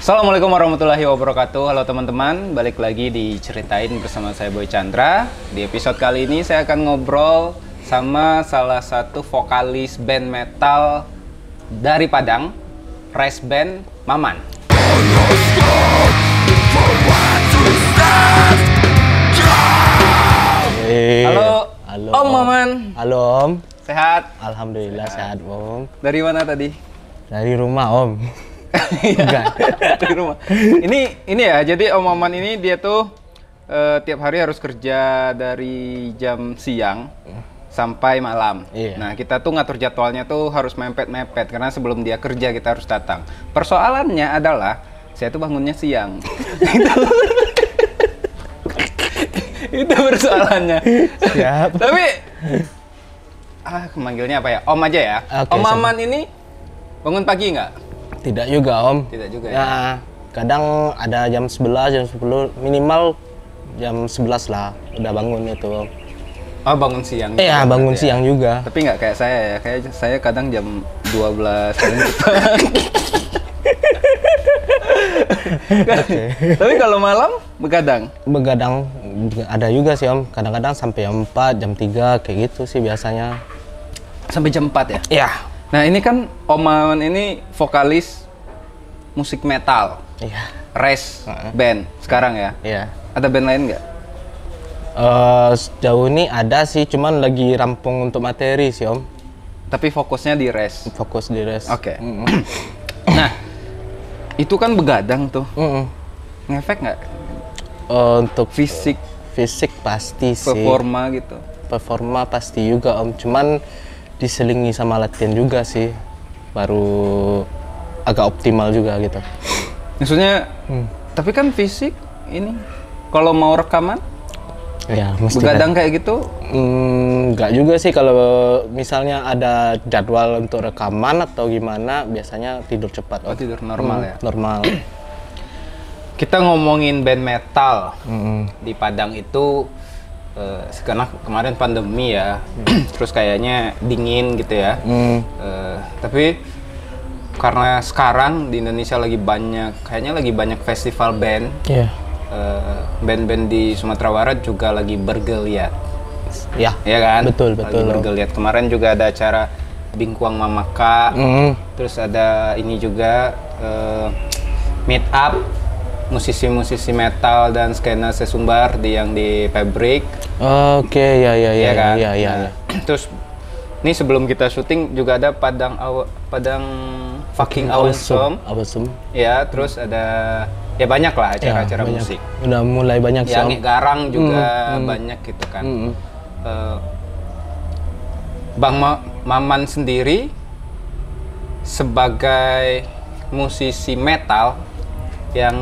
Assalamualaikum warahmatullahi wabarakatuh. Halo teman-teman, balik lagi di Ceritain bersama saya Boy Chandra. Di episode kali ini saya akan ngobrol sama salah satu vokalis band metal dari Padang, Res Band Maman. Halo, Halo Om Maman. Halo Om. Sehat? Alhamdulillah sehat Om. Dari mana tadi? Dari rumah Om. Enggak. Dari rumah. Ini ya, jadi Om Maman ini dia tuh tiap hari harus kerja dari jam siang sampai malam. Iya. Nah, kita tuh ngatur jadwalnya tuh harus mepet-mepet karena sebelum dia kerja kita harus datang. Persoalannya adalah saya tuh bangunnya siang. Itu persoalannya. Siap. Tapi manggilnya apa ya? Om aja ya. Oke, Om Maman ini bangun pagi nggak? Tidak juga Om. Tidak juga ya. Ya, kadang ada jam 11, jam 10, minimal jam 11 lah udah bangun itu Om. Oh, bangun siang. Iya, juga bangun berarti siang juga. Tapi nggak kayak saya ya. Kayak saya kadang jam 12 Tapi kalau malam begadang. Begadang ada juga sih Om. Kadang-kadang sampai jam 4, jam 3 kayak gitu sih biasanya. Sampai jam 4 ya? Iya. Nah, ini kan Om Maman ini vokalis musik metal. Iya. Res Band sekarang ya. Iya. Ada band lain nggak? Sejauh ini ada sih, cuman lagi rampung untuk materi sih Om. Tapi fokusnya di Res. Fokus di res. Oke. Nah, itu kan begadang tuh. Ngefek nggak? Untuk fisik pasti sih. Performa gitu. Performa pasti juga Om. Cuman diselingi sama latihan juga sih. Baru agak optimal juga gitu. Maksudnya, tapi kan fisik ini kalau mau rekaman Ya, mesti begadang kayak gitu. Nggak juga sih, kalau misalnya ada jadwal untuk rekaman atau gimana, biasanya tidur cepat. Oh, tidur normal ya. Normal. Kita ngomongin band metal Mm-mm. di Padang itu karena kemarin pandemi ya, terus kayaknya dingin gitu ya. Tapi karena sekarang di Indonesia kayaknya lagi banyak festival band. Iya. Band-band di Sumatera Barat juga lagi bergeliat. Ya. Ya kan? Betul. Lagi bergeliat. Kemarin juga ada acara Bingkuang Mamaka. Terus ada ini juga meet up musisi-musisi metal dan skena sesumbar yang di Pabrik. Oke, ya kan? ya. Nah, terus ini sebelum kita syuting juga ada Padang Fucking Awesome. Ya, terus ada ya banyak lah acara-acara banyak. musik. Udah mulai banyak sih Om. Yang Garang juga banyak gitu kan. Bang Maman sendiri sebagai musisi metal yang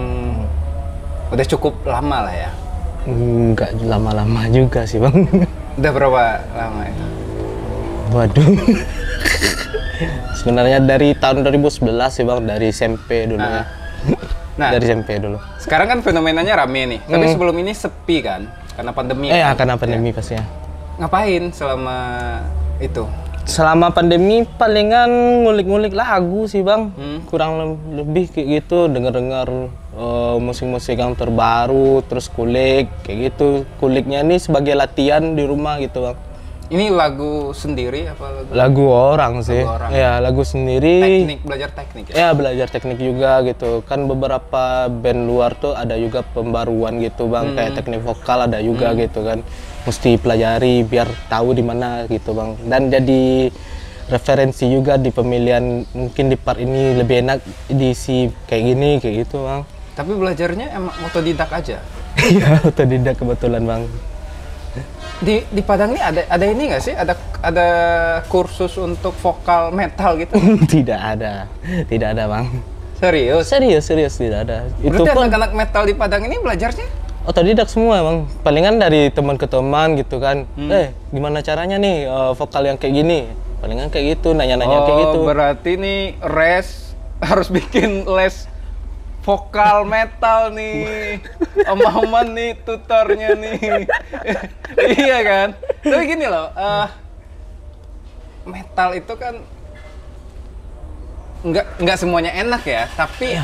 udah cukup lama lah ya. Nggak lama-lama juga sih Bang. Udah berapa lama itu? Waduh. Sebenarnya dari tahun 2011 sih Bang, dari SMP dulu ya. Nah, dari SMP dulu. Sekarang kan fenomenanya rame nih. Tapi sebelum ini sepi kan? Karena pandemi. Ya, karena pandemi pastinya. Ngapain selama itu? Selama pandemi palingan ngulik-ngulik lagu sih Bang. Kurang lebih kayak gitu, dengar-dengar musik-musik yang terbaru, terus kulik kayak gitu. Kuliknya nih sebagai latihan di rumah gitu Bang. Ini lagu sendiri apa lagu? Lagu orang sih. Lagu orang. Ya, lagu sendiri. Belajar teknik ya? Ya, belajar teknik juga gitu. Kan beberapa band luar tuh ada juga pembaruan gitu Bang, kayak teknik vokal ada juga gitu kan. Mesti pelajari biar tahu di mana gitu Bang. Dan jadi referensi juga di pemilihan, mungkin di part ini lebih enak diisi kayak gini, kayak gitu Bang. Tapi belajarnya emang otodidak aja? Iya, otodidak kebetulan Bang. Di Padang ini ada ini nggak sih? Ada kursus untuk vokal metal gitu? Tidak ada Bang. Serius? Serius tidak ada. Berarti Itu pun anak-anak metal di Padang ini belajarnya? otodidak semua Bang. Palingan dari teman ke teman gitu kan. Gimana caranya nih vokal yang kayak gini? Palingan kayak gitu, nanya-nanya kayak gitu. Oh, berarti nih Res harus bikin les vokal metal nih. Om-oman nih tutornya nih. Iya kan? Tapi gini loh, metal itu kan nggak semuanya enak ya, tapi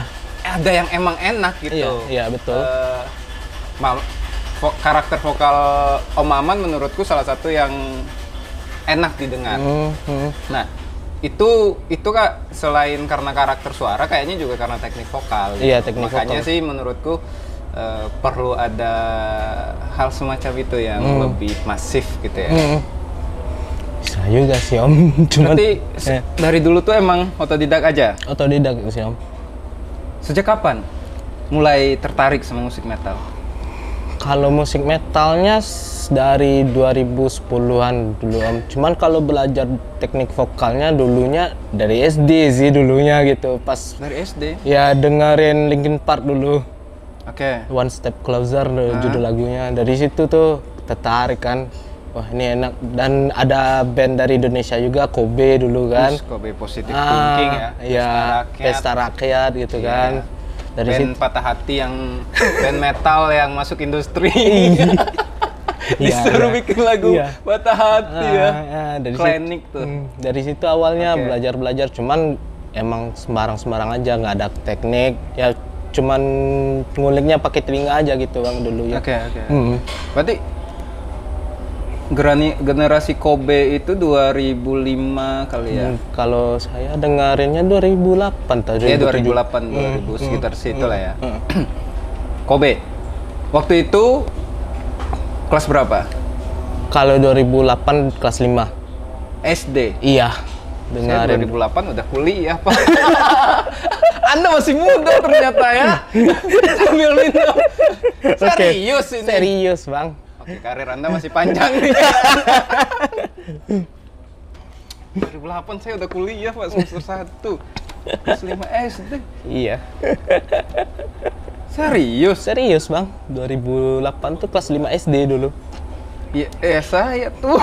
ada yang emang enak gitu. Iya, betul. Karakter vokal Om Maman menurutku salah satu yang enak didengar. Nah, itu Kak, selain karena karakter suara, kayaknya juga karena teknik vokal. Iya, teknik Makanya vokal. sih menurutku perlu ada hal semacam itu yang lebih masif gitu ya. Bisa juga sih Om. Cuman Berarti dari dulu tuh emang otodidak aja? otodidak sih Om. Sejak kapan mulai tertarik sama musik metal? Kalau musik metalnya dari 2010-an dulu Om. Cuman kalau belajar teknik vokalnya dulunya dari SD sih dulunya gitu. Pas Dari SD? ya dengerin Linkin Park dulu. Oke. One Step Closer judul lagunya. Dari situ tuh tertarik kan. Wah ini enak. Dan ada band dari Indonesia juga, Kobe dulu kan. Kobe Positive Thinking ya. Iya, Pesta Rakyat gitu kan. Dari Band patah hati yang band metal yang masuk industri. Disuruh bikin lagu patah hati ya. Dari Klinik tuh. Dari situ awalnya belajar, cuman emang sembarang aja, nggak ada teknik. Ya cuman nguliknya pakai telinga aja gitu Bang dulu ya. Oke. Berarti generasi Kobe itu 2005 kali ya? Kalau saya dengerinnya 2008 tadi. Iya 2008, 2000 sekitar situ lah ya. Kobe, waktu itu kelas berapa? Kalau 2008 kelas 5. SD? Iya, Saya dengerin. 2008 udah kuliah Pak. Anda masih muda ternyata ya? Sambil minum. Serius ini? Serius Bang. Oke, karir Anda masih panjang nih. 2008 saya udah kuliah Pak, semester 1. Kelas 5 SD. Iya. Serius? Serius Bang. 2008 tuh kelas 5 SD dulu. Ya saya tuh.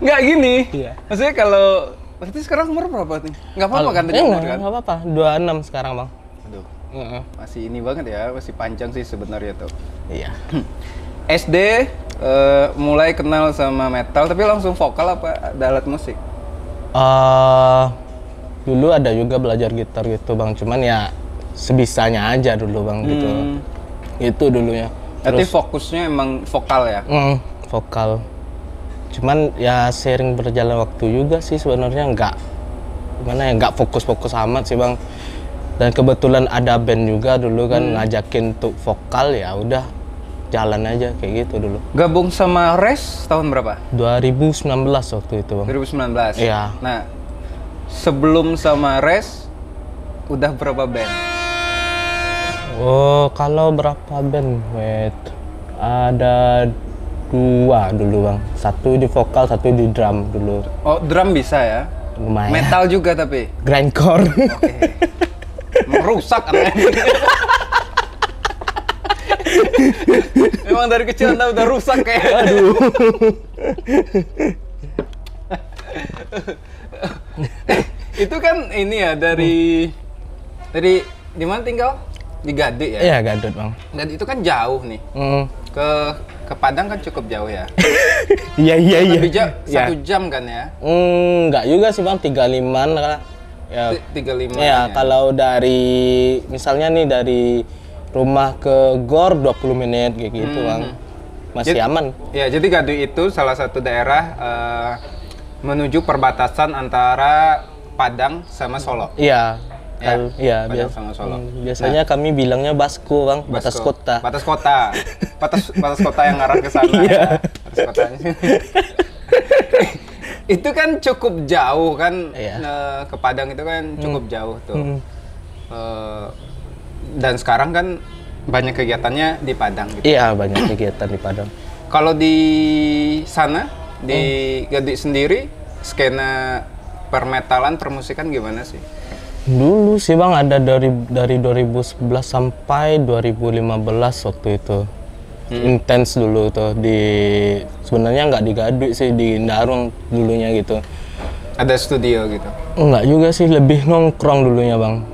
Nggak gini. Iya. Maksudnya kalau berarti sekarang umur berapa nih? Nggak apa-apa kan tadi umur kan? Nggak apa-apa. 26 sekarang Bang. Aduh. Masih ini banget ya, masih panjang sih sebenarnya tuh. Iya. SD mulai kenal sama metal, tapi langsung vokal apa ada alat musik? Dulu ada juga belajar gitar gitu Bang. Cuman ya sebisanya aja dulu Bang gitu. Itu dulunya. Berarti fokusnya emang vokal ya? Vokal. Cuman ya sering berjalan waktu juga sih sebenarnya nggak fokus-fokus amat sih Bang. Dan kebetulan ada band juga dulu kan ngajakin untuk vokal, ya udah jalan aja kayak gitu dulu. Gabung sama Res tahun berapa? 2019 waktu itu Bang. 2019? Iya. Nah, sebelum sama Res, udah berapa band? Oh, kalau berapa band? Wait, ada 2 dulu Bang. 1 di vokal, 1 di drum dulu. Oh, drum bisa ya? Lumayan. Metal juga tapi? Grindcore. Oke. Merusak anaknya. Emang dari kecil Anda udah rusak kayak. Aduh. Itu kan ini ya dari di mana tinggal? Di Gade ya? Iya, Gadut Bang. Dan itu kan jauh nih. Ke Padang kan cukup jauh ya. Iya. Lebih jauh 1 jam kan ya? Enggak juga sih Bang, 35-an kan. Ya, 35 ya, kalau dari misalnya nih dari rumah ke GOR 20 menit kayak gitu Bang. Masih aman. Ya, jadi Gadu itu salah satu daerah menuju perbatasan antara Padang sama Solo. Iya. Iya, Padang sama Solo. Biasanya kami bilangnya Basko Bang, batas kota. Batas kota. Batas kota yang arah ke sana. Iya. Batas kotanya. Itu kan cukup jauh kan, ke Padang itu kan cukup jauh tuh. Dan sekarang kan banyak kegiatannya di Padang gitu. Iya, banyak kegiatan di Padang. Kalau di sana, di Gadi sendiri, skena permetalan, permusikan gimana sih? Dulu sih Bang ada dari 2011 sampai 2015 waktu itu. Intens dulu tuh sebenarnya nggak di Gadui sih, di Darung dulunya gitu. Ada studio gitu? Enggak juga sih, lebih nongkrong dulunya Bang.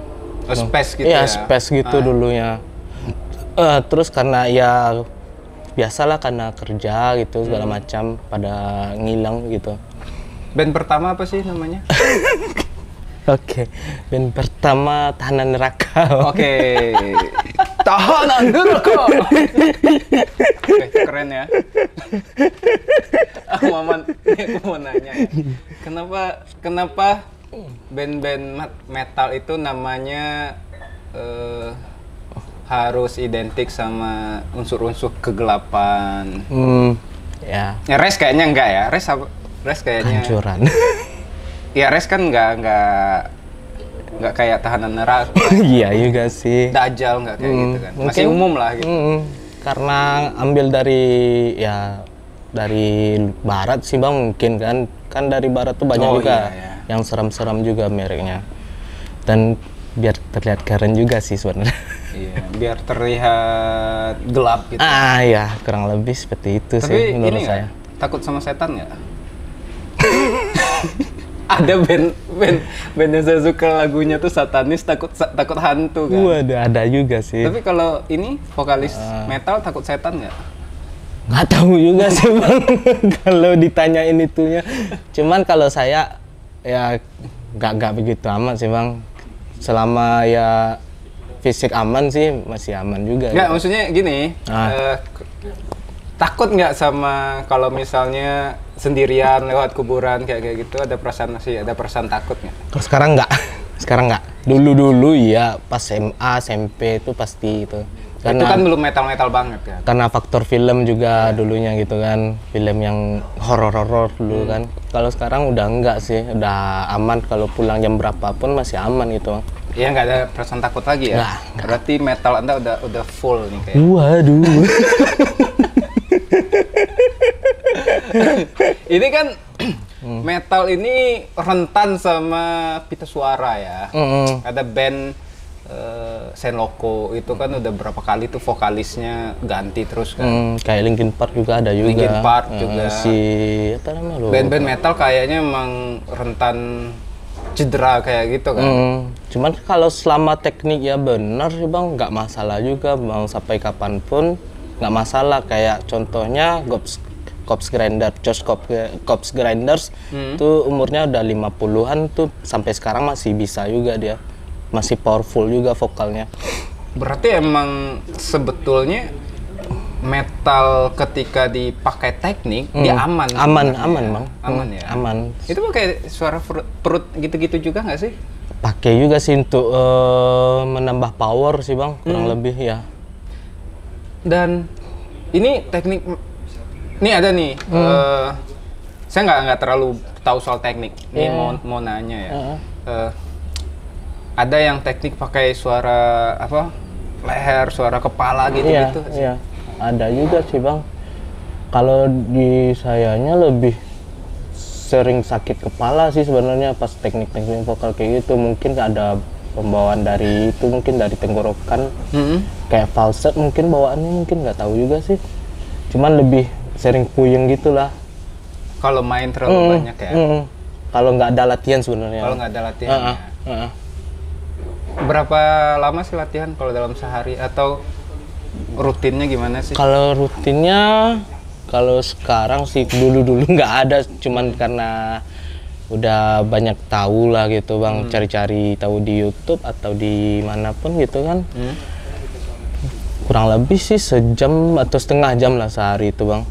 Space gitu ya? ya? Space gitu dulunya. Terus karena ya biasalah karena kerja gitu segala macam pada ngilang gitu. Band pertama apa sih namanya? Oke, band pertama Tahanan Neraka. Oke. Tahanan Neraka. Oke, keren ya. Aku mau nanya. Kenapa band-band metal itu namanya harus identik sama unsur-unsur kegelapan? Ya. Ya, Res kayaknya enggak ya. Res kayaknya. Hancuran. Ya, Res kan enggak kayak Tahanan Neraka. Iya juga sih. Dajjal enggak kayak gitu kan. Masih mungkin, umum lah gitu. Karena ambil dari barat sih Bang, mungkin kan dari barat tuh banyak juga yang seram-seram juga mereknya. Dan biar terlihat keren juga sih sebenarnya. Iya, biar terlihat gelap gitu. Ya, kurang lebih seperti itu. Tapi sih menurut ini saya. Takut sama setan nggak? Ada band yang saya suka lagunya tuh satanis, takut hantu kan. Waduh, ada juga sih. Tapi kalau ini vokalis metal takut setan nggak? Nggak tahu juga sih Bang. Kalau ditanyain itunya. Cuman kalau saya ya nggak begitu amat sih Bang. Selama ya fisik aman sih masih aman juga. Nggak, gitu. maksudnya gini. Takut nggak sama kalau misalnya sendirian lewat kuburan kayak gitu, ada perasaan takut nggak? Kalau sekarang nggak. Dulu ya pas SMA SMP itu pasti itu. Itu kan belum metal banget kan? Karena faktor film juga dulunya gitu kan, film yang horor dulu kan. Kalau sekarang udah enggak sih, udah aman, kalau pulang jam berapapun masih aman gitu. Iya, nggak ada perasaan takut lagi ya? Nggak. Berarti metal Anda udah full nih kayak. Waduh. Ini kan metal ini rentan sama pita suara ya. Ada band Senloko itu kan udah berapa kali tuh vokalisnya ganti terus kan. Kayak Linkin Park juga ada juga. Linkin Park juga. Apa namanya lo? Band-band metal kayaknya emang rentan cedera kayak gitu kan. Cuman kalau selama teknik ya benar sih Bang, nggak masalah juga, mau sampai kapanpun nggak masalah. Kayak contohnya Corpse Grinders tuh umurnya udah 50-an tuh sampai sekarang masih bisa juga dia. Masih powerful juga vokalnya. Berarti emang sebetulnya metal ketika dipakai teknik dia aman Bang. Aman ya. Aman. Itu pakai suara perut gitu-gitu juga nggak sih? Pakai juga sih untuk menambah power sih Bang, kurang lebih ya. Dan ini teknik, ini ada nih. Saya nggak terlalu tahu soal teknik. Ini mau nanya ya. Ada yang teknik pakai suara apa? Leher, suara kepala gitu-gitu. Iya. Ada juga sih Bang. Kalau di sayanya lebih sering sakit kepala sih sebenarnya pas teknik-teknik vokal kayak gitu. Mungkin ada pembawaan dari itu, mungkin dari tenggorokan. Kayak falset mungkin bawaannya, mungkin nggak tahu juga sih. Cuman lebih sering puyeng gitulah. Kalau main terlalu banyak ya. Kalau nggak ada latihan sebenarnya. Kalau nggak ada latihan. Berapa lama sih latihan kalau dalam sehari, atau rutinnya gimana sih? Kalau rutinnya, kalau sekarang sih dulu nggak ada, cuman karena udah banyak tahu lah gitu Bang, cari-cari tahu di YouTube atau di manapun gitu kan. Kurang lebih sih sejam atau setengah jam lah sehari itu Bang.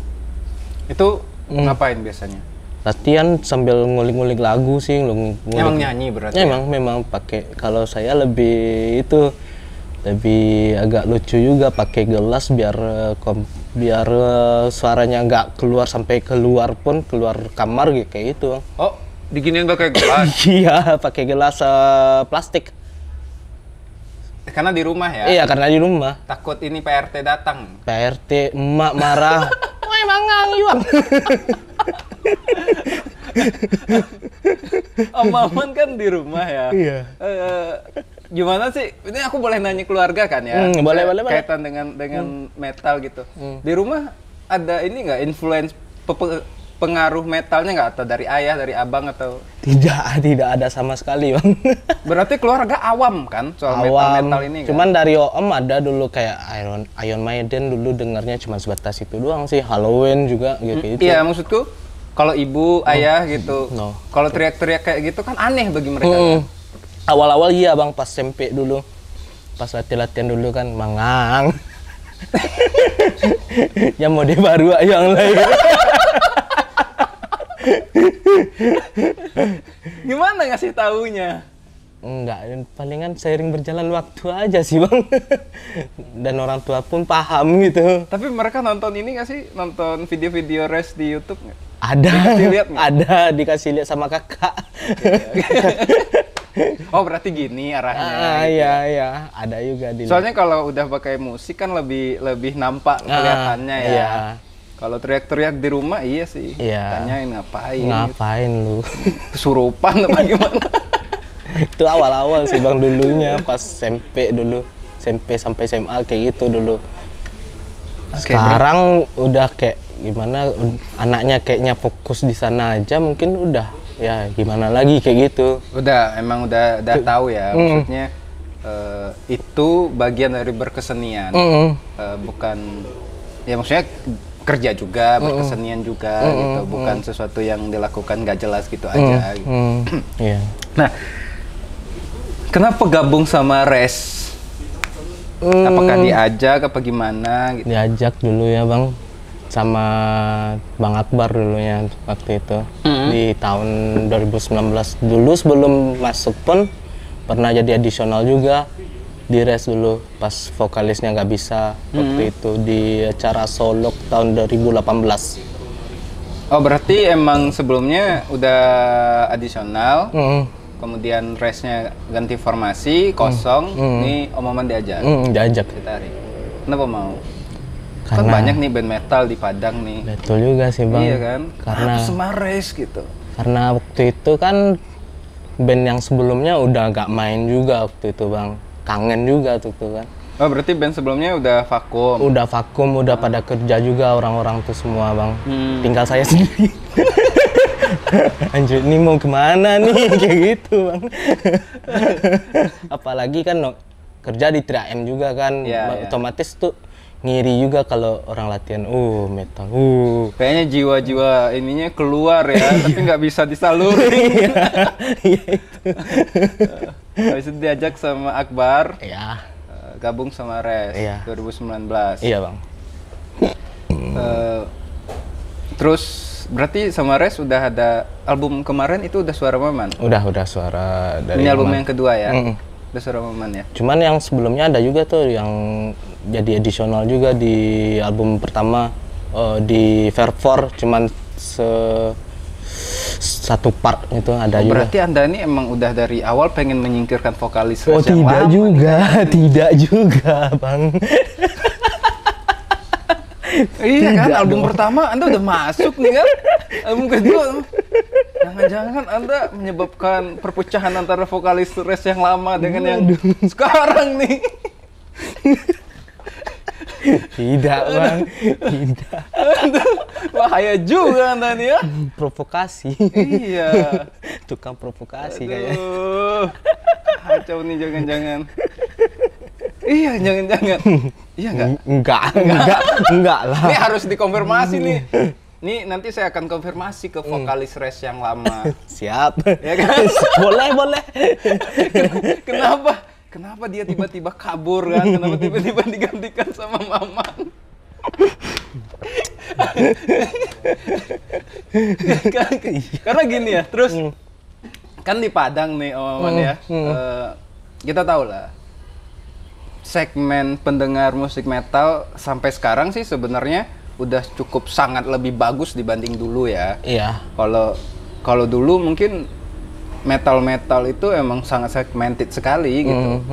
Itu ngapain biasanya? Latihan sambil ngulik-ngulik lagu sih. Emang nyanyi berarti? Ya, memang pakai. Kalau saya lebih lebih agak lucu juga, pakai gelas biar suaranya nggak keluar sampai keluar kamar gitu kayak itu. Oh, diginiin pakai gelas? Iya, pakai gelas plastik. Karena di rumah ya? Iya, karena di rumah. Takut ini PRT datang? PRT, emak marah. Woi, mangang Iwang. Om Maman kan di rumah ya? Iya. Gimana sih? Ini aku boleh nanya keluarga kan ya? Boleh. Kaitan dengan metal gitu. Di rumah ada ini nggak influence pengaruh metalnya nggak, atau dari ayah, dari abang atau? Tidak ada sama sekali Bang. Berarti keluarga awam kan soal metal ini? Cuman kan? Dari om ada dulu kayak Iron Maiden, dulu dengarnya cuma sebatas itu doang sih. Halloween juga gitu. Iya, maksudku kalau ibu, ayah gitu, kalau teriak-teriak kayak gitu kan aneh bagi mereka. Kan? Awal-awal iya bang, pas SMP dulu, pas latihan dulu kan mangang. Yang mode baru yang lain. Gimana ngasih taunya? Enggak, palingan seiring berjalan waktu aja sih bang. Dan orang tua pun paham gitu. Tapi mereka nonton ini nggak sih? Nonton video-video race di YouTube nggak? Ada, Dikasih lihat nggak? ada dikasih lihat sama kakak. Oh berarti gini arahnya. Iya, ada juga di. Soalnya kalau udah pakai musik kan lebih nampak kelihatannya ya. Iya. Kalau teriak-teriak di rumah iya sih. Iya. Tanyain ngapain? Ngapain lu? Kesurupan apa gimana? Itu awal-awal sih bang dulunya pas SMP dulu. SMP sampai SMA kayak gitu dulu. Sekarang udah kayak gimana, anaknya kayaknya fokus di sana aja, mungkin udah ya gimana lagi kayak gitu. Emang udah tahu ya, maksudnya itu bagian dari berkesenian, bukan ya maksudnya kerja juga, berkesenian juga gitu, bukan sesuatu yang dilakukan nggak jelas gitu aja. Gitu. Iya. Nah, kenapa gabung sama Res? Apakah diajak apa gimana? Gitu? Diajak dulu ya bang, sama Bang Akbar dulunya waktu itu di tahun 2019 dulu, sebelum masuk pun pernah jadi adisional juga di Res dulu pas vokalisnya nggak bisa waktu itu di acara Solok tahun 2018. Oh berarti emang sebelumnya udah adisional, kemudian Resnya ganti formasi kosong, nih Om Maman diajak. Diajak. Ditarik. Kenapa mau? Kan Karena banyak nih band metal di Padang nih. betul juga sih bang. Iya kan? Karena sama Res gitu. Karena waktu itu kan band yang sebelumnya udah nggak main juga waktu itu bang. Kangen juga tuh kan. Oh berarti band sebelumnya udah vakum. Udah vakum, udah pada kerja juga orang-orang tuh semua bang. Tinggal saya sendiri. Anjir, ini mau kemana nih kayak gitu bang. Apalagi kan kerja di 3M juga kan, otomatis tuh ngiri juga kalau orang latihan metal. Kayaknya jiwa-jiwa ininya keluar ya, tapi nggak bisa disalurin. Iya itu. Habis itu diajak sama Akbar. Iya. Gabung sama Res 2019. Iya bang. Terus berarti sama Res udah ada album kemarin itu udah Suara Maman? Udah suara dari ini album Maman. yang kedua ya? Udah Suara Maman ya? Cuman yang sebelumnya ada juga tuh yang jadi additional juga di album pertama, di Fairfor, cuman satu part itu ada juga. Berarti Anda ini emang udah dari awal pengen menyingkirkan vokalis Oh Res yang tidak lama juga, tidak juga bang. Iya kan, Tidak album dong. pertama Anda udah masuk nih kan? Album kedua, jangan-jangan Anda menyebabkan perpecahan antara vokalis Res yang lama dengan yang sekarang nih. Tidak bang, tidak. Bahaya juga Anda nih ya. Provokasi. Iya. Tukang provokasi kayaknya. Aduh, kacau nih jangan-jangan. Iya, jangan-jangan. Iya nggak? Enggak lah. Ini harus dikonfirmasi nih. Nih nanti saya akan konfirmasi ke vokalis Res yang lama. Siap. Ya kan? Boleh. Kenapa dia tiba-tiba kabur kan? Kenapa tiba-tiba digantikan sama Maman? Karena gini ya, terus kan di Padang nih Om Maman ya, kita tahu lah segmen pendengar musik metal sampai sekarang sih sebenarnya udah cukup sangat lebih bagus dibanding dulu ya. Iya. Kalau dulu mungkin metal itu emang sangat segmented sekali gitu.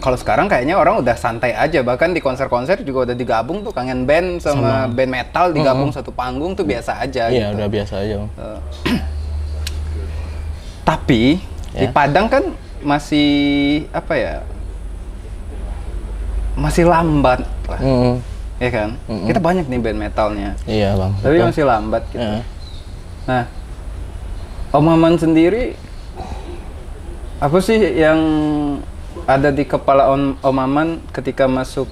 Kalau sekarang kayaknya orang udah santai aja, bahkan di konser-konser juga udah digabung tuh kangen band sama band metal digabung satu panggung tuh biasa aja. Iya, gitu. udah biasa aja. Tapi di Padang kan masih apa ya? Masih lambat lah. Ya kan? Kita banyak nih band metalnya. Iya, Bang. Tapi Betul. masih lambat gitu. Nah, Om Maman sendiri apa sih yang ada di kepala Om Maman ketika masuk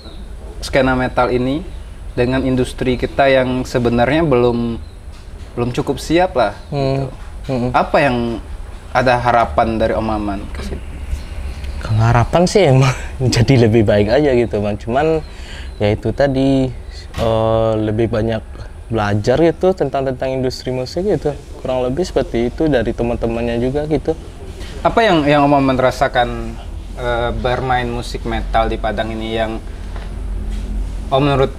skena metal ini dengan industri kita yang sebenarnya belum cukup siap lah gitu. Apa yang ada harapan dari Om Maman ke situ? Kalau harapan sih emang jadi lebih baik aja gitu bang. Cuman ya itu tadi lebih banyak belajar gitu tentang industri musik gitu. Kurang lebih seperti itu dari teman-temannya juga gitu. Apa yang Om Maman rasakan bermain musik metal di Padang ini yang menurut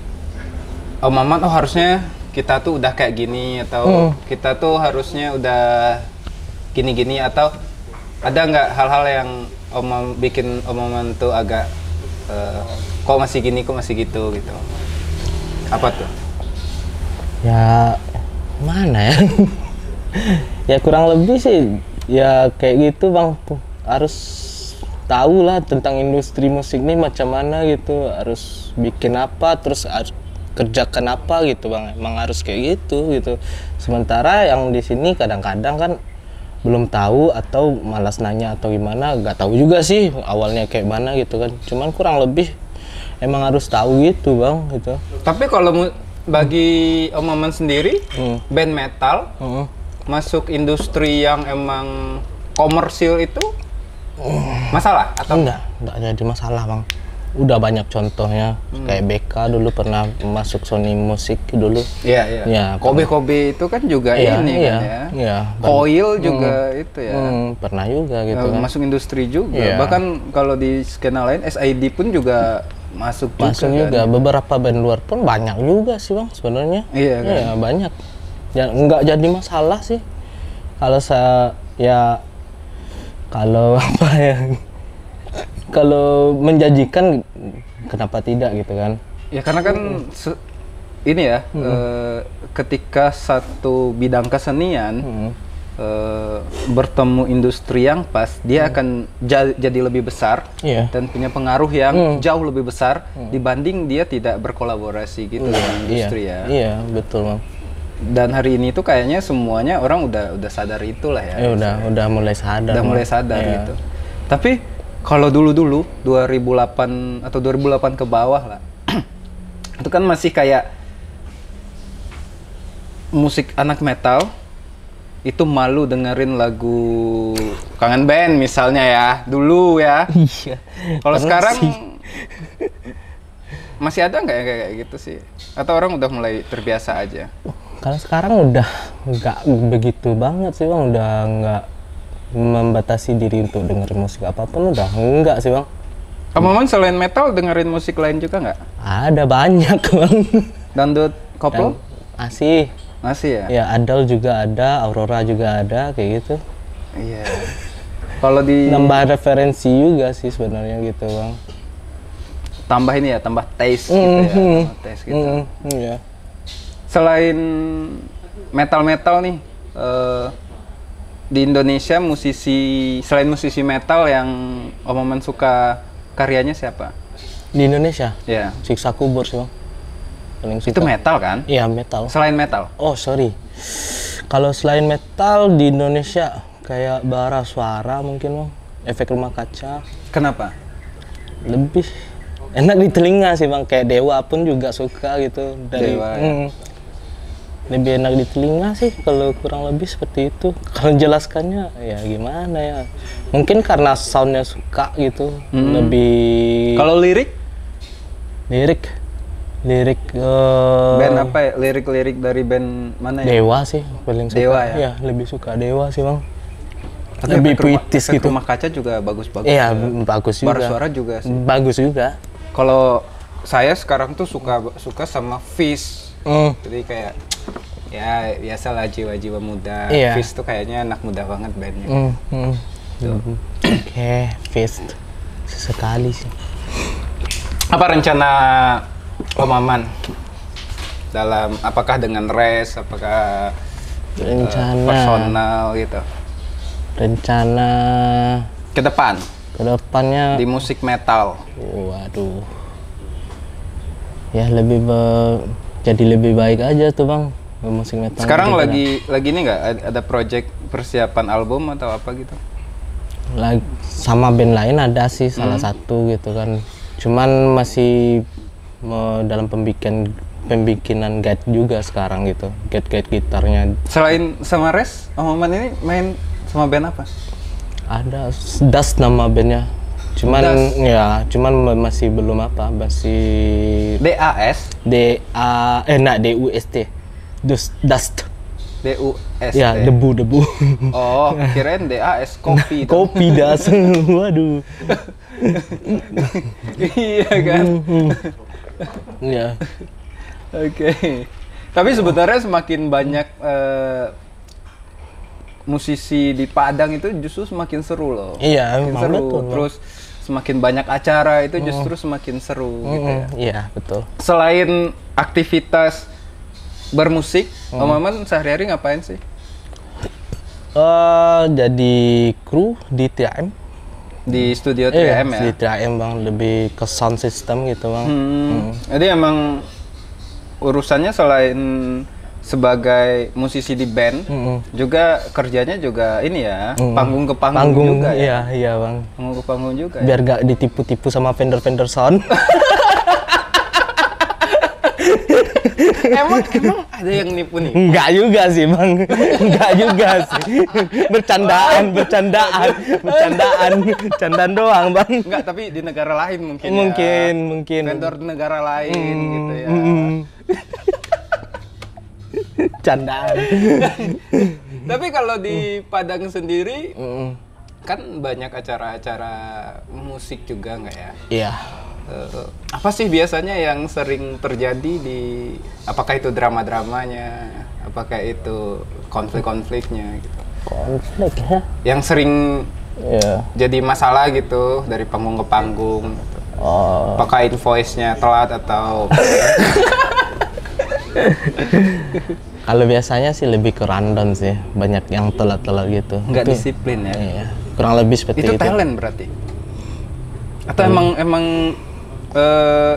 Om Maman harusnya kita tuh udah kayak gini atau kita tuh harusnya udah gini-gini, atau ada nggak hal-hal yang bikin Om Maman tuh agak kok masih gini, kok masih gitu gitu? Apa tuh? Ya mana ya? Ya kurang lebih sih ya kayak gitu bang. Harus tahu lah tentang industri musik ini macam mana gitu. Harus bikin apa, terus kerjakan apa gitu bang. Emang harus kayak gitu. Sementara yang di sini kadang-kadang kan belum tahu atau malas nanya atau gimana, nggak tahu juga sih awalnya kayak mana gitu kan. Cuman kurang lebih emang harus tahu gitu bang gitu. Tapi kalau bagi Om Maman sendiri, band metal masuk industri yang emang komersil itu masalah atau enggak jadi masalah bang. Udah banyak contohnya kayak BK dulu pernah masuk Sony Music dulu. Iya. Ya, Kobe itu kan juga ini kan ya. Iya. Coil juga itu ya. Pernah juga gitu kan. Masuk industri juga. Bahkan kalau di skena lain SID pun juga masuk juga. Kan? Beberapa band luar pun banyak juga sih bang sebenarnya. Iya kan. Iya banyak. Ya nggak jadi masalah sih. Kalau kalau apa ya? Kalau menjanjikan kenapa tidak gitu kan? Ya karena kan ini ya ketika satu bidang kesenian bertemu industri yang pas, dia akan jadi lebih besar dan punya pengaruh yang jauh lebih besar dibanding dia tidak berkolaborasi gitu dengan industri ya. Iya betul bang. Dan hari ini tuh kayaknya semuanya orang udah sadar itulah ya. Udah mulai sadar. Udah mulai sadar gitu. Tapi kalau dulu 2008 atau 2008 ke bawah lah, itu kan masih kayak musik anak metal itu malu dengerin lagu Kangen Band misalnya ya, dulu ya. Iya. Kalau sekarang masih ada nggak ya kayak gitu sih? Atau orang udah mulai terbiasa aja? Kalau sekarang udah nggak begitu banget sih bang, udah nggak membatasi diri untuk dengerin musik apapun, udah enggak sih bang. Om Maman selain metal dengerin musik lain juga nggak? Ada banyak bang. Dangdut koplo? Masih ya? Ya Adele juga ada, Aurora juga ada kayak gitu. Iya. Kalau di nambah referensi juga sih sebenarnya gitu bang. Tambah ini ya, tambah taste gitu ya, taste gitu. Iya. Selain metal nih. Di Indonesia selain musisi metal yang Om Maman suka karyanya siapa? Di Indonesia? Ya. Siksa Kubur sih bang. Paling suka. Itu metal kan? Iya metal. Selain metal? Oh sorry. Kalau selain metal di Indonesia kayak Bara Suara mungkin bang. Efek Rumah Kaca. Kenapa? Lebih enak di telinga sih bang. Kayak Dewa pun juga suka gitu. Dewa ya. Lebih enak di telinga sih kalau kurang lebih seperti itu. Kalau jelaskannya ya gimana ya, mungkin karena soundnya suka gitu. Lebih kalau lirik band apa ya, lirik dari band mana ya? Dewa sih paling suka. Dewa ya? Ya lebih suka Dewa sih bang. Tapi lebih puitis gitu. Rumah Kaca juga bagus-bagus. Iya bagus juga. Bara Suara juga sih. Bagus juga. Kalau saya sekarang tuh suka sama Fish. Jadi kayak ya biasalah jiwa-jiwa muda. Fish tuh kayaknya anak muda banget bandnya. Oke, Fish sesekali sih. Apa rencana Om Maman dalam apakah dengan apakah rencana personal gitu? Rencana kedepannya di musik metal. Waduh. Ya jadi lebih baik aja tuh bang musik metal. Sekarang lagi ini nggak ada project persiapan album atau apa gitu? Sama band lain ada sih salah satu gitu kan. Cuman masih dalam pembikinan guide juga sekarang gitu. Guide gitarnya. Selain sama Res, Om Maman ini main Sama band apa? Ada Das nama bandnya. Cuman Das. ya, masih belum apa, masih DAS, DUST. Dust. DUS. Ya, debu. Oh, kirain DAS kopi. Kopi Das. Waduh. Iya kan? Ya. Oke. Tapi sebenarnya semakin banyak musisi di Padang itu justru semakin seru loh. Iya, Semakin memang seru. betul. Terus semakin banyak acara itu justru semakin seru gitu ya. Iya, betul. Selain aktivitas bermusik, Om Maman sehari-hari ngapain sih? Jadi kru di TAM. Di studio 3M ya? Di TAM Bang, lebih ke sound system gitu Bang. Jadi emang urusannya selain sebagai musisi di band, juga kerjanya juga ini ya, panggung ke panggung juga ya? Iya Bang. Panggung ke panggung juga Biar gak ditipu-tipu sama vendor-vendor sound. emang ada yang nipu nih? Enggak juga sih Bang. Enggak juga sih. Bercandaan doang Bang. Enggak, tapi di negara lain mungkin ya? Mungkin. Vendor negara lain gitu ya. Candaan. Tapi kalau di Padang sendiri, kan banyak acara-acara musik juga nggak ya? Iya. Apa sih biasanya yang sering terjadi di, apakah itu drama-dramanya, apakah itu konflik-konfliknya gitu? Konflik ya? Yang sering Iya. jadi masalah gitu dari panggung ke panggung gitu. Oh. Apakah invoice-nya telat atau Kalau biasanya sih lebih ke rundown sih, banyak yang telat-telat gitu. nggak Itu- disiplin ya? Iya, kurang lebih seperti Itu itu. talent berarti? Atau emang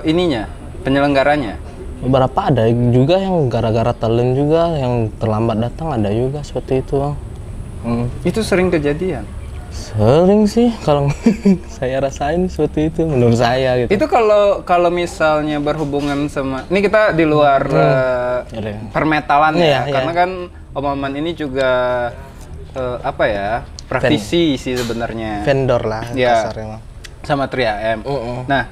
ininya, penyelenggaranya? Beberapa ada juga yang gara-gara talent juga, yang terlambat datang ada juga seperti itu Bang. Itu sering kejadian? Sering sih kalau saya rasain seperti itu menurut saya gitu. Itu kalau misalnya berhubungan sama, ini kita di luar permetalan ya, Iya, karena kan Om Maman ini juga apa ya, praktisi sih sebenarnya. Vendor lah Ya. kasarnya Bang. Sama 3M. Nah,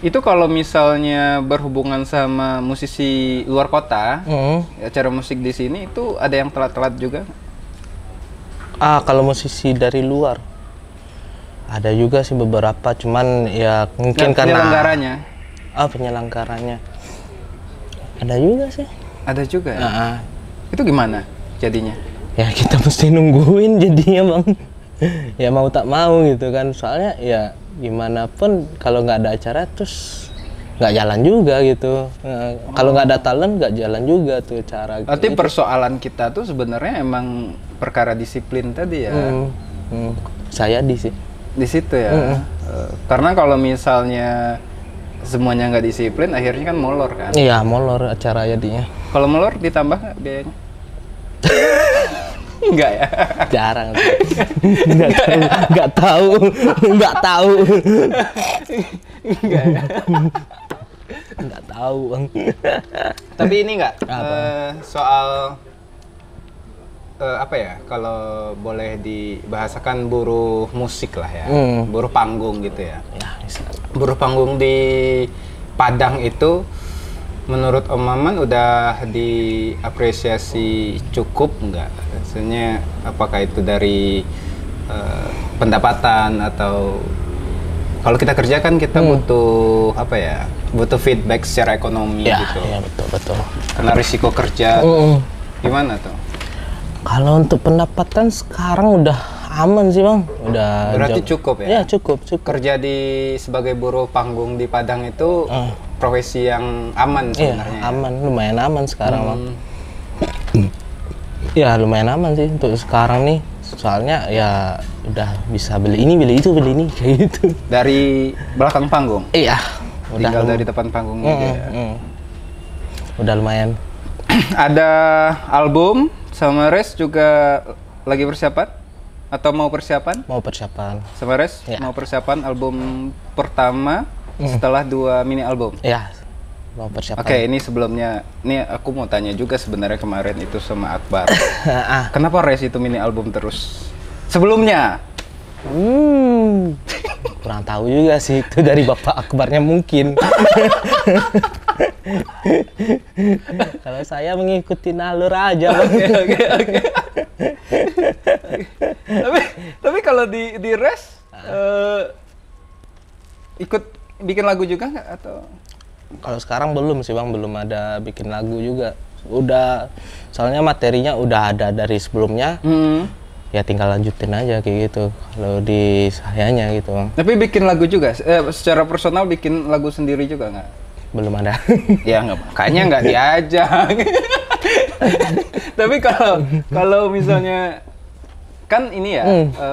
itu kalau misalnya berhubungan sama musisi luar kota, acara musik di sini itu ada yang telat-telat juga? Kalau musisi dari luar ada juga sih beberapa, cuman ya mungkin karena penyelenggaranya? Penyelenggaranya ada juga sih. Ada juga ya? Itu gimana jadinya? Ya kita mesti nungguin jadinya Bang. Ya mau tak mau gitu kan, soalnya ya gimana pun kalau nggak ada acara terus nggak jalan juga gitu. Kalau nggak ada talent nggak jalan juga tuh cara. Berarti persoalan kita tuh sebenarnya emang perkara disiplin tadi ya? Saya sih. Di situ ya? Karena kalau misalnya semuanya nggak disiplin, akhirnya kan molor kan? Iya molor acara jadinya. Kalau molor ditambah nggak biayanya? Enggak ya? Jarang. Nggak tahu. Enggak ya? Nggak tahu Bang. Tapi ini nggak soal apa ya, kalau boleh dibahasakan buruh musik lah ya, buruh panggung gitu ya. Buruh panggung di Padang itu menurut Om Maman udah diapresiasi cukup nggak? Maksudnya apakah itu dari pendapatan atau kalau kita kerja kan kita butuh apa ya? Butuh feedback secara ekonomi gitu. Iya betul. Karena risiko kerja gimana tuh? Kalau untuk pendapatan sekarang udah aman sih Bang. Udah. Berarti cukup ya? Iya cukup. Kerja sebagai buruh panggung di Padang itu profesi yang aman sebenarnya. Iya, aman, lumayan aman sekarang Bang. Ya lumayan aman sih untuk sekarang nih. Soalnya ya udah bisa beli ini kayak gitu. Dari belakang panggung? Iya. Tinggal dari depan panggungnya aja ya. Udah lumayan. Ada album sama Res juga lagi persiapan? Atau mau persiapan? Mau persiapan. Sama Res Ya. mau persiapan album pertama setelah 2 mini album? Ya. mau persiapan. Oke, ini sebelumnya, ini aku mau tanya juga sebenarnya kemarin itu sama Akbar. Kenapa Res itu mini album terus? Sebelumnya? Kurang tahu juga sih, itu dari Bapak Akbarnya mungkin. Kalau saya mengikuti nalur aja, Bang. Oke. Tapi kalau di Res ikut bikin lagu juga nggak atau? Kalau sekarang belum sih, Bang, belum ada bikin lagu juga. Udah, soalnya materinya udah ada dari sebelumnya. Ya tinggal lanjutin aja kayak gitu. Kalau di sayanya gitu, Bang. Tapi bikin lagu juga, secara personal bikin lagu sendiri juga nggak? Belum ada. Ya nggak, kayaknya nggak diajak. Tapi kalau misalnya kan ini ya,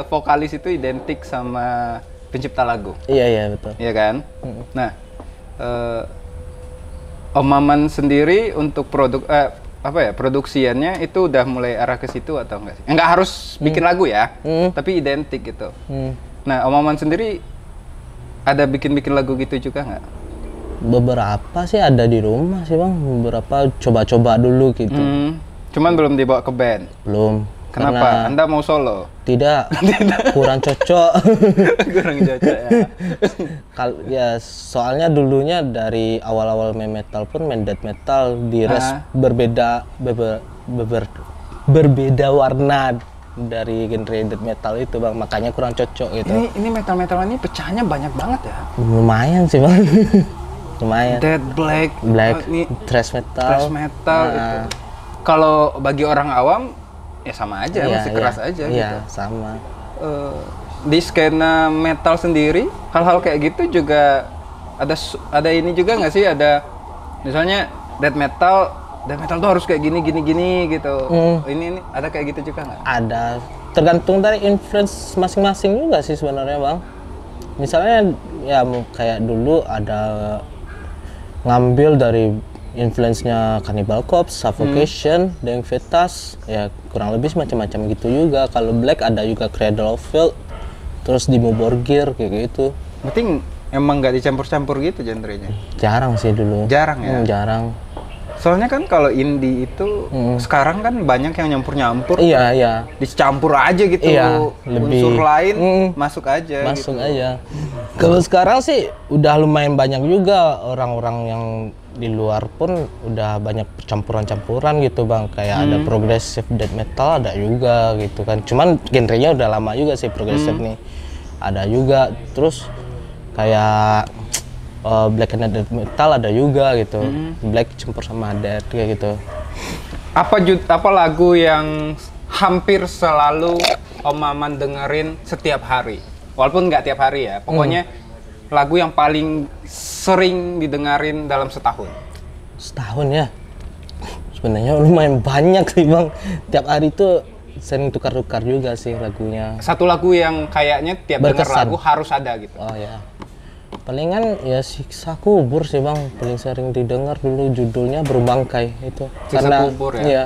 vokalis itu identik sama pencipta lagu. Iya betul. Iya kan? Nah, Om Maman sendiri untuk produksiannya itu udah mulai arah ke situ atau enggak sih? Enggak harus bikin lagu ya, tapi identik gitu. Nah, Om Maman sendiri ada bikin lagu gitu juga nggak? Beberapa sih ada di rumah sih, Bang. Beberapa coba-coba dulu gitu. Cuman belum dibawa ke band? Belum. Kenapa? Karena Anda mau solo? Tidak. Kurang cocok. Kurang cocok ya. Ya soalnya dulunya dari awal-awal main metal pun main death metal di Res berbeda warna dari genre death metal itu, Bang, makanya kurang cocok gitu. Ini metal ini pecahnya banyak banget ya. Lumayan sih, Bang. Lumayan. Dead, black, thrash metal. Itu. Kalau bagi orang awam ya sama aja, masih keras aja gitu. Iya, sama. Di skena metal sendiri, hal-hal kayak gitu juga ada ini juga nggak sih? Ada misalnya death metal tuh harus kayak gini gitu. Ini ada kayak gitu juga nggak? Ada. Tergantung dari influence masing-masing juga sih sebenarnya, Bang. Misalnya ya kayak dulu ada ngambil dari influence-nya Cannibal Corpse, Suffocation, Dying Fetus, ya kurang lebih macam-macam gitu juga. Kalau Black ada juga Cradle of Filth, terus Dimmu Borgir kayak gitu. Berarti emang nggak dicampur-campur gitu genrenya? Jarang sih dulu. Jarang ya? Jarang. Soalnya kan kalau indie itu sekarang kan banyak yang nyampur-nyampur. Iya. Dicampur aja gitu. Iya, unsur lain masuk aja. Masuk aja. Kalau sekarang sih udah lumayan banyak juga orang-orang yang di luar pun udah banyak campuran-campuran gitu, Bang. Kayak ada progressive death metal ada juga gitu kan. Cuman genrenya udah lama juga sih progressive nih. Ada juga. Terus kayak black and death metal ada juga gitu. Black campur sama death kayak gitu. Apa lagu yang hampir selalu Om Maman dengerin setiap hari? Walaupun nggak tiap hari ya. Pokoknya lagu yang paling sering didengarin dalam setahun. Setahun ya? Sebenarnya lumayan banyak sih, Bang. Tiap hari tuh sering tukar-tukar juga sih lagunya. Satu lagu yang kayaknya tiap denger lagu harus ada gitu. Oh ya. Palingan ya Siksa Kubur sih, Bang. Paling sering didengar dulu judulnya Berbangkai itu. Siksa Kubur ya? Iya.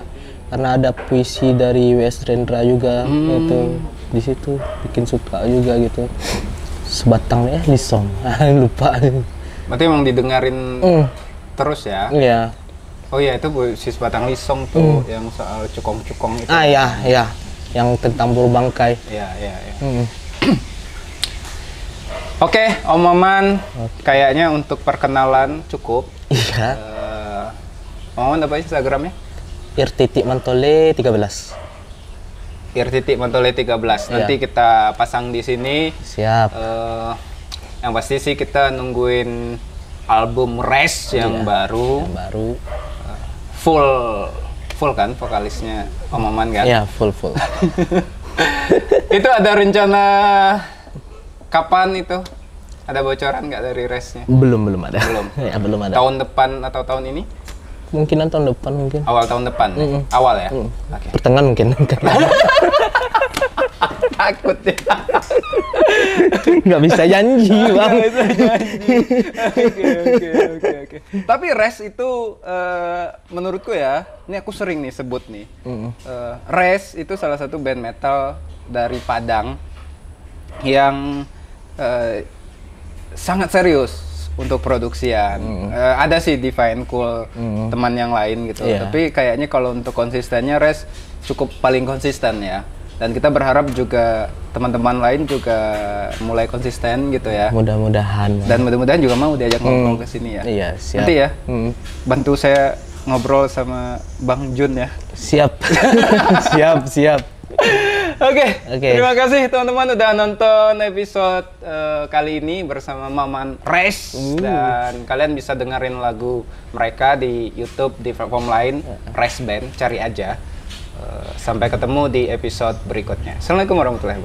Karena ada puisi dari W.S. Rendra juga itu. Di situ bikin suka juga gitu. Sebatang lisong. Lupa. Berarti emang didengarin terus ya? Iya. Oh iya, itu si Sebatang Lisong tuh yang soal cukong-cukong itu. Iya. Yang tentang buru bangkai. Iya. Oke, Om Maman, kayaknya untuk perkenalan cukup. Iya. Om Maman apa Instagramnya? Ir.Mantole 13. Ir.Mantole 13. Nanti kita pasang di sini. Siap. Yang pasti sih kita nungguin album Res yang baru. Yang baru. Full kan vokalisnya Om Maman kan? Iya, full. Itu ada rencana kapan itu? Ada bocoran nggak dari Resnya? Belum ada. Belum. Ya, belum ada. Tahun depan atau tahun ini? Mungkinan tahun depan mungkin. Awal tahun depan. Awal ya? Okay. Pertengahan mungkin. Takut ya. Nggak bisa janji, Bang. Oke. Tapi Res itu menurutku ya, ini aku sering nih sebut nih. Res itu salah satu band metal dari Padang yang sangat serius untuk produksian. Ada sih Divine Cool teman yang lain gitu. Iya. Tapi kayaknya kalau untuk konsistennya Res cukup paling konsisten ya. Dan kita berharap juga teman-teman lain juga mulai konsisten gitu ya. Mudah-mudahan. Dan mudah-mudahan juga mau diajak ngobrol ke sini ya. Iya, siap. Nanti ya. Bantu saya ngobrol sama Bang Jun ya. Siap. siap. Oke. Oke. Terima kasih teman-teman udah nonton episode kali ini bersama Maman Res. Dan kalian bisa dengerin lagu mereka di YouTube, di platform lain, Res Band, cari aja. Sampai ketemu di episode berikutnya. Assalamualaikum warahmatullahi wabarakatuh.